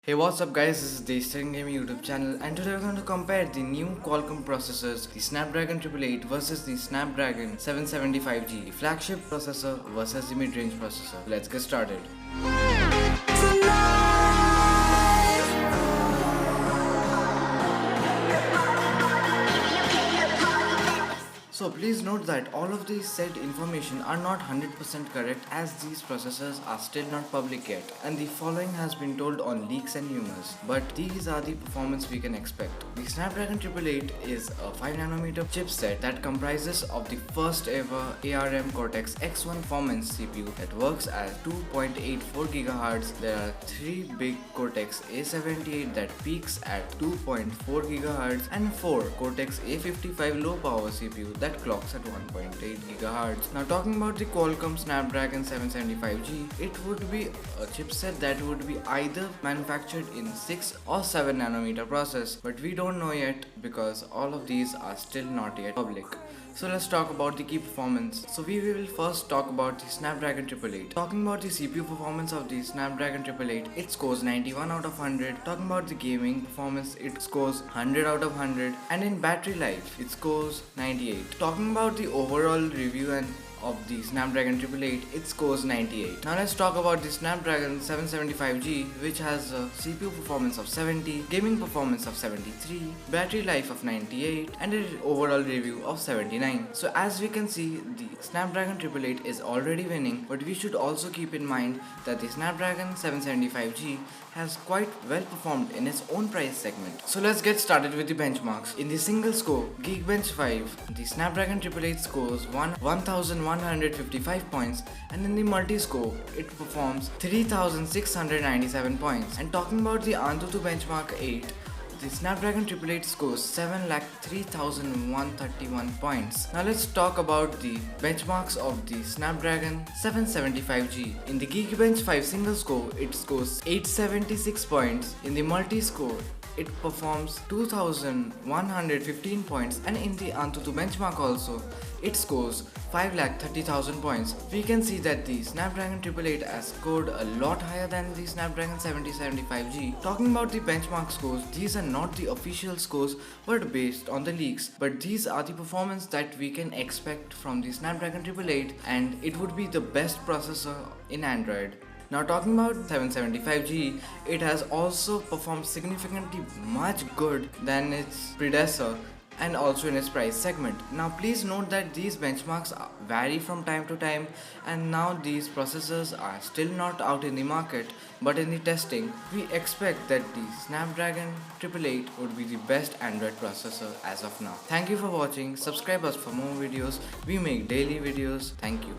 Hey, what's up guys, this is Deshtan Gaming YouTube channel and today we're going to compare the new Qualcomm processors, the Snapdragon 888 versus the Snapdragon 775G, the flagship processor versus the mid-range processor. Let's get started. So please note that all of these said information are not 100% correct as these processors are still not public yet and the following has been told on leaks and rumors, but these are the performance we can expect. The Snapdragon 888 is a 5nm chipset that comprises of the first ever ARM Cortex X1 Performance CPU that works at 2.84 GHz. There are 3 big Cortex A78 that peaks at 2.4 GHz and 4 Cortex A55 low power CPU that clocks at 1.8 GHz. Now talking about the Qualcomm Snapdragon 775G, it would be a chipset that would be either manufactured in 6 or 7nm process, but we don't know yet because all of these are still not yet public. So let's talk about the key performance. So we will first talk about the Snapdragon 888. Talking about the CPU performance of the Snapdragon 888, it scores 91 out of 100. Talking about the gaming performance, it scores 100 out of 100. And in battery life, it scores 98. Talking about the overall review and of the Snapdragon 888, it scores 98. Now let's talk about the Snapdragon 775G, which has a CPU performance of 70, gaming performance of 73, battery life of 98 and an overall review of 79. So as we can see, the Snapdragon 888 is already winning, but we should also keep in mind that the Snapdragon 775G has quite well performed in its own price segment. So let's get started with the benchmarks. In the single score, Geekbench 5, the Snapdragon 888 scores 1155 points, and in the multi-score, it performs 3697 points. And talking about the Antutu Benchmark 8, the Snapdragon 888 scores 7,03,131 points. Now let's talk about the benchmarks of the Snapdragon 775G. In the Geekbench 5 single score, it scores 876 points. In the multi-score, it performs 2,115 points, and in the Antutu benchmark also, it scores 5,30,000 points. We can see that the Snapdragon 888 has scored a lot higher than the Snapdragon 775G. Talking about the benchmark scores, these are not the official scores but based on the leaks. But these are the performance that we can expect from the Snapdragon 888, and it would be the best processor in Android. Now talking about 775G, it has also performed significantly much good than its predecessor and also in its price segment. Now please note that these benchmarks vary from time to time, and now these processors are still not out in the market, but in the testing, we expect that the Snapdragon 888 would be the best Android processor as of now. Thank you for watching. Subscribe us for more videos. We make daily videos. Thank you.